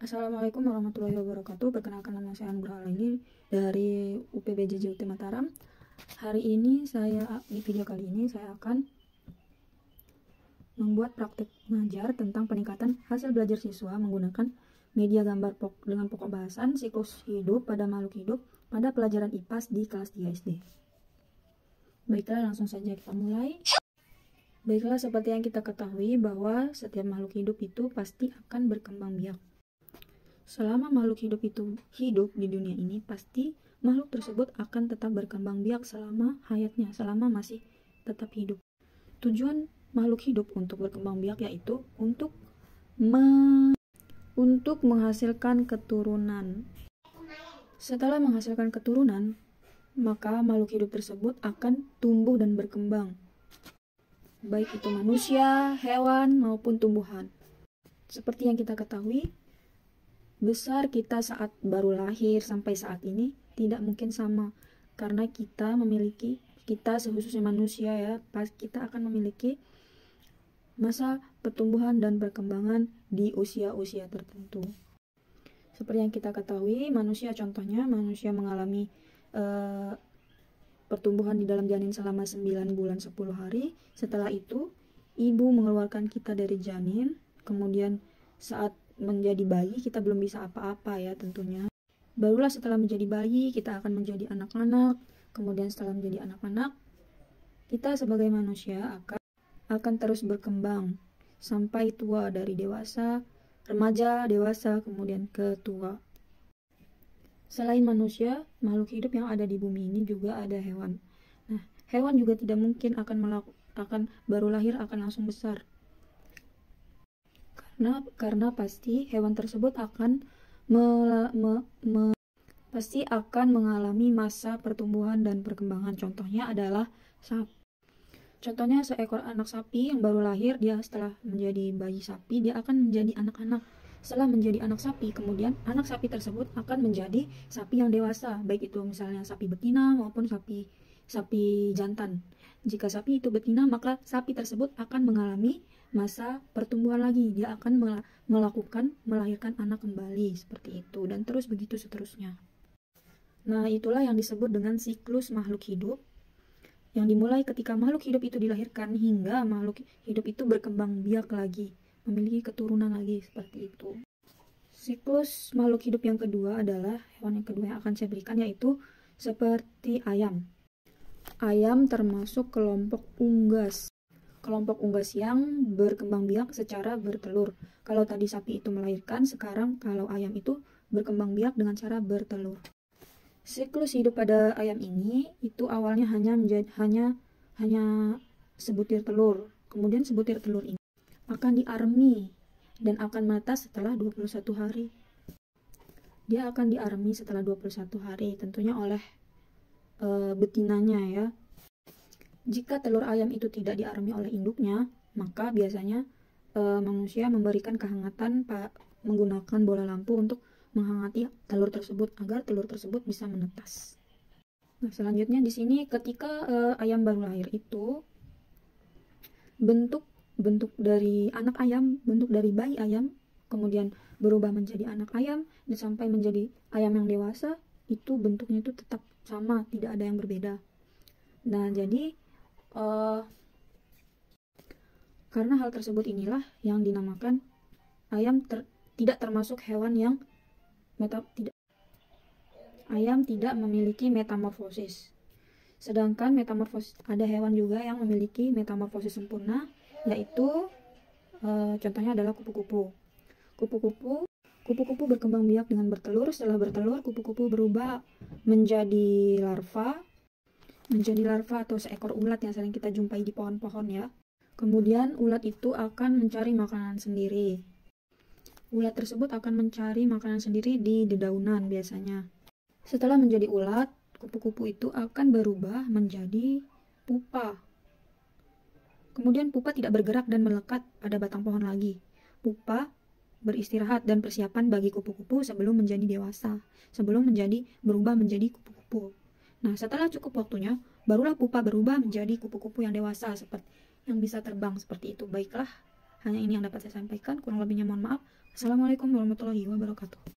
Assalamualaikum warahmatullahi wabarakatuh. Perkenalkan, nama saya Anugrah Alaini dari UPBJJ Mataram. Hari ini di video kali ini saya akan membuat praktik mengajar tentang peningkatan hasil belajar siswa menggunakan media gambar dengan pokok bahasan siklus hidup pada makhluk hidup pada pelajaran IPAS di kelas 3 SD. Baiklah, langsung saja kita mulai. Baiklah, seperti yang kita ketahui bahwa setiap makhluk hidup itu pasti akan berkembang biak. Selama makhluk hidup itu hidup di dunia ini, pasti makhluk tersebut akan tetap berkembang biak selama hayatnya, selama masih tetap hidup. Tujuan makhluk hidup untuk berkembang biak yaitu untuk menghasilkan keturunan. Setelah menghasilkan keturunan, maka makhluk hidup tersebut akan tumbuh dan berkembang, baik itu manusia, hewan, maupun tumbuhan. Seperti yang kita ketahui, besar kita saat baru lahir sampai saat ini tidak mungkin sama, karena kita khususnya manusia ya, kita akan memiliki masa pertumbuhan dan perkembangan di usia-usia tertentu. Seperti yang kita ketahui, manusia contohnya, manusia mengalami pertumbuhan di dalam janin selama 9 bulan 10 hari. Setelah itu, ibu mengeluarkan kita dari janin, kemudian saat menjadi bayi kita belum bisa apa-apa ya tentunya. Barulah setelah menjadi bayi kita akan menjadi anak-anak. Kemudian setelah menjadi anak-anak, kita sebagai manusia akan terus berkembang sampai tua, dari dewasa, remaja, dewasa, kemudian ke tua. Selain manusia, makhluk hidup yang ada di bumi ini juga ada hewan. Nah, hewan juga tidak mungkin akan baru lahir akan langsung besar. Karena pasti hewan tersebut akan mengalami masa pertumbuhan dan perkembangan. Contohnya adalah sapi. Contohnya seekor anak sapi yang baru lahir, dia setelah menjadi bayi sapi, dia akan menjadi anak-anak. Setelah menjadi anak sapi, kemudian anak sapi tersebut akan menjadi sapi yang dewasa, baik itu misalnya sapi betina maupun sapi jantan. Jika sapi itu betina, maka sapi tersebut akan mengalami masa pertumbuhan lagi, dia akan melahirkan anak kembali, seperti itu, dan terus begitu seterusnya. Nah, itulah yang disebut dengan siklus makhluk hidup, yang dimulai ketika makhluk hidup itu dilahirkan hingga makhluk hidup itu berkembang biak lagi, memiliki keturunan lagi, seperti itu. Siklus makhluk hidup yang kedua adalah hewan yang kedua yang akan saya berikan, yaitu seperti ayam. Ayam termasuk kelompok unggas. Kelompok unggas yang berkembang biak secara bertelur. Kalau tadi sapi itu melahirkan, sekarang kalau ayam itu berkembang biak dengan cara bertelur. Siklus hidup pada ayam ini itu awalnya hanya sebutir telur. Kemudian sebutir telur ini akan diarmi dan akan menetas setelah 21 hari. Dia akan diarmi setelah 21 hari, tentunya oleh betinanya ya. Jika telur ayam itu tidak diarmi oleh induknya, maka biasanya manusia memberikan kehangatan menggunakan bola lampu untuk menghangati telur tersebut agar telur tersebut bisa menetas. Nah, selanjutnya di sini ketika ayam baru lahir itu, bentuk dari anak ayam, bentuk dari bayi ayam, kemudian berubah menjadi anak ayam dan sampai menjadi ayam yang dewasa, itu bentuknya itu tetap sama, tidak ada yang berbeda. Nah, jadi karena hal tersebut inilah yang dinamakan ayam tidak termasuk hewan yang ayam tidak memiliki metamorfosis. Sedangkan metamorfosis, ada hewan juga yang memiliki metamorfosis sempurna, yaitu contohnya adalah kupu-kupu. Kupu-kupu berkembang biak dengan bertelur. Setelah bertelur, kupu-kupu berubah menjadi larva atau seekor ulat yang sering kita jumpai di pohon-pohon ya. Kemudian ulat itu akan mencari makanan sendiri. Ulat tersebut akan mencari makanan sendiri di dedaunan biasanya. Setelah menjadi ulat, kupu-kupu itu akan berubah menjadi pupa. Kemudian pupa tidak bergerak dan melekat pada batang pohon lagi. Pupa beristirahat dan persiapan bagi kupu-kupu sebelum menjadi dewasa, sebelum berubah menjadi kupu-kupu. Nah, setelah cukup waktunya, barulah pupa berubah menjadi kupu-kupu yang dewasa, seperti yang bisa terbang, seperti itu. Baiklah, Hanya ini yang dapat saya sampaikan, kurang lebihnya mohon maaf. Assalamualaikum warahmatullahi wabarakatuh.